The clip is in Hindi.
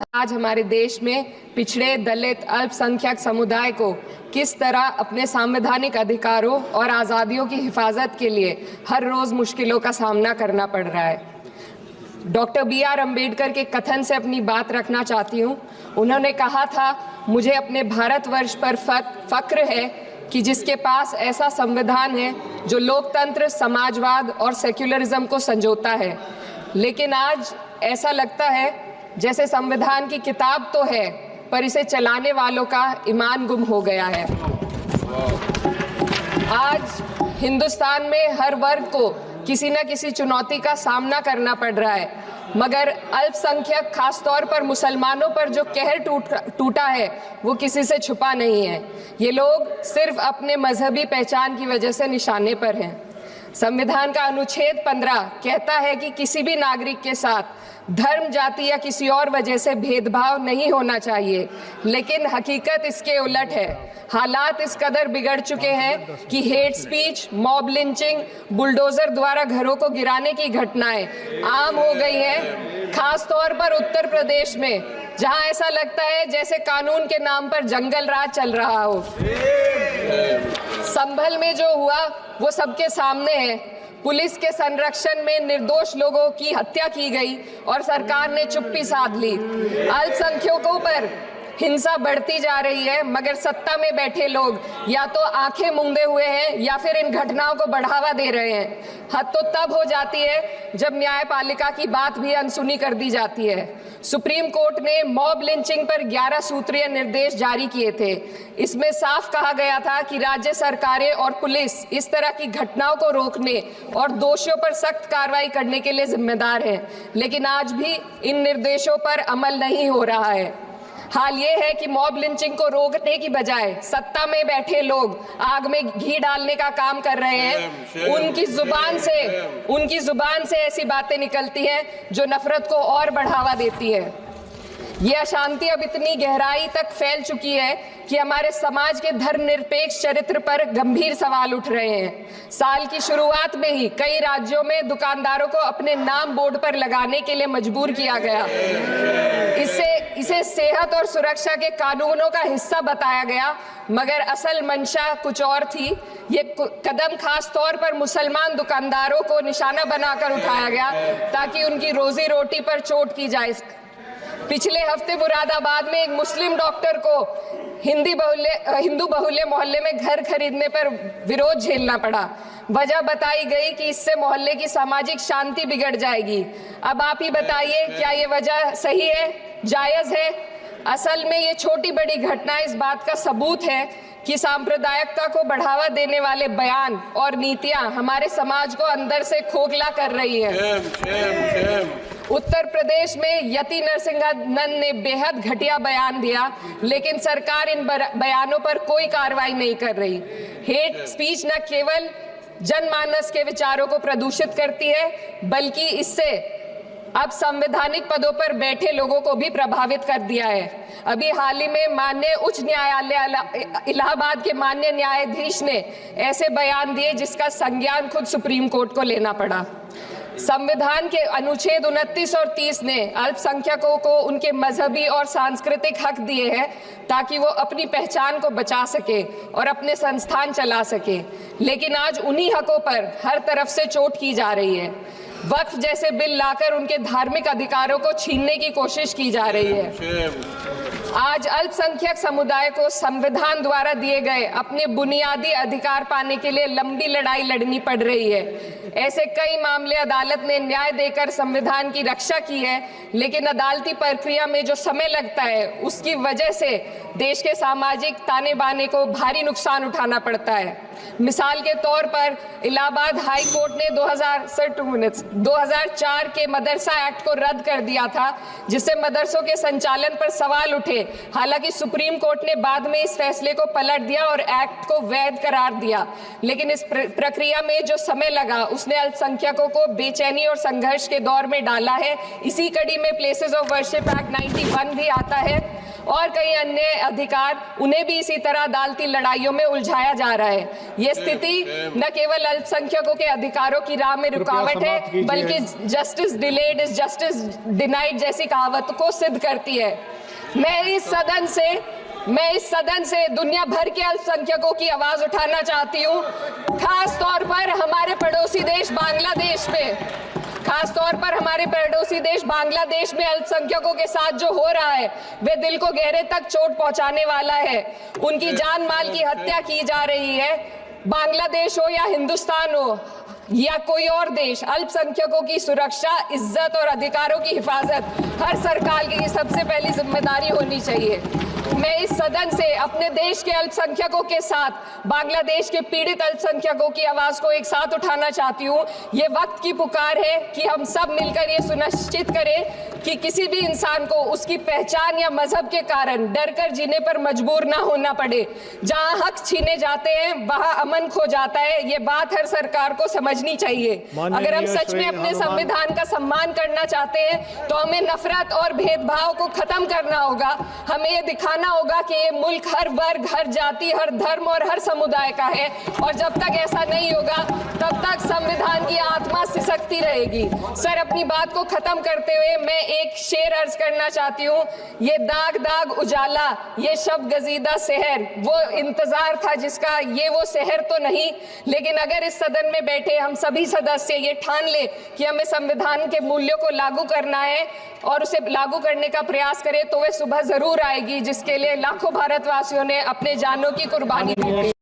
आज हमारे देश में पिछड़े, दलित, अल्पसंख्यक समुदाय को किस तरह अपने संवैधानिक अधिकारों और आज़ादियों की हिफाजत के लिए हर रोज़ मुश्किलों का सामना करना पड़ रहा है। Doctor B.R. अम्बेडकर के कथन से अपनी बात रखना चाहती हूँ। उन्होंने कहा था, मुझे अपने भारतवर्ष पर फक्र है कि जिसके पास ऐसा संविधान है जो लोकतंत्र, समाजवाद और सेक्युलरिज्म को संजोता है। लेकिन आज ऐसा लगता है जैसे संविधान की किताब तो है, पर इसे चलाने वालों का ईमान गुम हो गया है। आज हिंदुस्तान में हर वर्ग को किसी न किसी चुनौती का सामना करना पड़ रहा है, मगर अल्पसंख्यक, खासतौर पर मुसलमानों पर जो कहर टूटा है वो किसी से छुपा नहीं है। ये लोग सिर्फ अपने मजहबी पहचान की वजह से निशाने पर हैं। संविधान का अनुच्छेद 15 कहता है कि किसी भी नागरिक के साथ धर्म, जाति या किसी और वजह से भेदभाव नहीं होना चाहिए, लेकिन हकीकत इसके उलट है। हालात इस कदर बिगड़ चुके हैं कि hate speech, mob lynching, bulldozer द्वारा घरों को गिराने की घटनाएं आम हो गई हैं, खास तौर पर उत्तर प्रदेश में, जहां ऐसा लगता है जैसे कानून के नाम पर जंगल राज चल रहा हो। संभल में जो हुआ वो सबके सामने है। पुलिस के संरक्षण में निर्दोष लोगों की हत्या की गई और सरकार ने चुप्पी साध ली। अल्पसंख्यकों पर हिंसा बढ़ती जा रही है, मगर सत्ता में बैठे लोग या तो आंखें मूंदे हुए हैं या फिर इन घटनाओं को बढ़ावा दे रहे हैं। हद तो तब हो जाती है जब न्यायपालिका की बात भी अनसुनी कर दी जाती है। सुप्रीम कोर्ट ने मॉब लिंचिंग पर 11 सूत्रीय निर्देश जारी किए थे। इसमें साफ कहा गया था कि राज्य सरकारें और पुलिस इस तरह की घटनाओं को रोकने और दोषियों पर सख्त कार्रवाई करने के लिए जिम्मेदार हैं, लेकिन आज भी इन निर्देशों पर अमल नहीं हो रहा है। हाल ये है कि मॉब लिंचिंग को रोकने की बजाय सत्ता में बैठे लोग आग में घी डालने का काम कर रहे हैं। उनकी जुबान से ऐसी बातें निकलती हैं जो नफरत को और बढ़ावा देती है। ये अशांति अब इतनी गहराई तक फैल चुकी है कि हमारे समाज के धर्मनिरपेक्ष चरित्र पर गंभीर सवाल उठ रहे हैं। साल की शुरुआत में ही कई राज्यों में दुकानदारों को अपने नाम बोर्ड पर लगाने के लिए मजबूर किया गया। इसे सेहत और सुरक्षा के कानूनों का हिस्सा बताया गया, मगर असल मंशा कुछ और थी। ये कदम खास तौर पर मुसलमान दुकानदारों को निशाना बनाकर उठाया गया ताकि उनकी रोजी रोटी पर चोट की जाए। पिछले हफ्ते मुरादाबाद में एक मुस्लिम डॉक्टर को हिंदू बहुल्य मोहल्ले में घर खरीदने पर विरोध झेलना पड़ा। वजह बताई गई कि इससे मोहल्ले की सामाजिक शांति बिगड़ जाएगी। अब आप ही बताइए, क्या ये वजह सही है, जायज है? असल में ये छोटी बड़ी घटनाएं इस बात का सबूत है कि सांप्रदायिकता को बढ़ावा देने वाले बयान और नीतियां हमारे समाज को अंदर से खोखला कर रही है। उत्तर प्रदेश में यति नरसिंहन ने बेहद घटिया बयान दिया, लेकिन सरकार इन बयानों पर कोई कार्रवाई नहीं कर रही। हेट स्पीच न केवल जनमानस के विचारों को प्रदूषित करती है, बल्कि इससे अब संवैधानिक पदों पर बैठे लोगों को भी प्रभावित कर दिया है। अभी हाल ही में माननीय उच्च न्यायालय इलाहाबाद के माननीय न्यायाधीश ने ऐसे बयान दिए जिसका संज्ञान खुद सुप्रीम कोर्ट को लेना पड़ा। संविधान के अनुच्छेद 29 और 30 ने अल्पसंख्यकों को उनके मजहबी और सांस्कृतिक हक दिए हैं ताकि वो अपनी पहचान को बचा सके और अपने संस्थान चला सके, लेकिन आज उन्हीं हकों पर हर तरफ से चोट की जा रही है। वक्फ जैसे बिल लाकर उनके धार्मिक अधिकारों को छीनने की कोशिश की जा रही है। आज अल्पसंख्यक समुदाय को संविधान द्वारा दिए गए अपने बुनियादी अधिकार पाने के लिए लंबी लड़ाई लड़नी पड़ रही है। ऐसे कई मामले अदालत ने न्याय देकर संविधान की रक्षा की है, लेकिन अदालती प्रक्रिया में जो समय लगता है उसकी वजह से देश के सामाजिक ताने बाने को भारी नुकसान उठाना पड़ता है। मिसाल के तौर पर इलाहाबाद हाई कोर्ट ने 2004 के मदरसा एक्ट को रद्द कर दिया था, जिससे मदरसों के संचालन पर सवाल उठे। हालांकि सुप्रीम कोर्ट ने बाद में इस फैसले को पलट दिया और एक्ट को वैध करार दिया, लेकिन इस प्रक्रिया में जो समय लगा उसने अल्पसंख्यकों को बेचैनी और संघर्ष के दौर में डाला है। इसी कड़ी में प्लेसेस ऑफ वर्शिप एक्ट 91 भी आता है और कई अन्य अधिकार, उन्हें भी इसी तरह अदालती लड़ाइयों में उलझाया जा रहा है। ये स्थिति न केवल अल्पसंख्यकों के अधिकारों की राह में रुकावट है, बल्कि justice delayed is justice denied जैसी कहावत को सिद्ध करती है। मैं इस सदन से दुनिया भर के अल्पसंख्यकों की आवाज उठाना चाहती हूँ, खास तौर पर हमारे पड़ोसी देश बांग्लादेश में अल्पसंख्यकों के साथ जो हो रहा है वे दिल को गहरे तक चोट पहुंचाने वाला है। उनकी जान माल की हत्या की जा रही है। बांग्लादेश हो या हिंदुस्तान हो या कोई और देश, अल्पसंख्यकों की सुरक्षा, इज्जत और अधिकारों की हिफाजत हर सरकार की सबसे पहली जिम्मेदारी होनी चाहिए। मैं इस सदन से अपने देश के अल्पसंख्यकों के साथ बांग्लादेश के पीड़ित अल्पसंख्यकों की आवाज को एक साथ उठाना चाहती हूँ। ये वक्त की पुकार है कि हम सब मिलकर ये सुनिश्चित करें कि किसी भी इंसान को उसकी पहचान या मजहब के कारण डरकर जीने पर मजबूर ना होना पड़े। जहाँ हक छीने जाते हैं वहाँ अमन खो जाता है। ये बात हर सरकार को समझनी चाहिए। अगर हम सच में अपने संविधान का सम्मान करना चाहते हैं तो हमें नफरत और भेदभाव को खत्म करना होगा। हमें ये दिखाना होगा कि ये मुल्क हर वर्ग, हर जाति, हर धर्म और हर समुदाय का है, और जब तक ऐसा नहीं होगा तब तक संविधान की आत्मा सिसकती रहेगी। सर, अपनी बात को खत्म करते हुए मैं एक शेर अर्ज करना चाहती हूँ। ये दाग दाग उजाला, ये शब गजीदा शहर, वो इंतजार था जिसका, ये वो शहर तो नहीं। लेकिन अगर इस सदन में बैठे हम सभी सदस्य ये ठान ले कि हमें संविधान के मूल्यों को लागू करना है और उसे लागू करने का प्रयास करें, तो वह सुबह जरूर आएगी जिसके लिए लाखों भारतवासियों ने अपने जानों की कुर्बानी दी।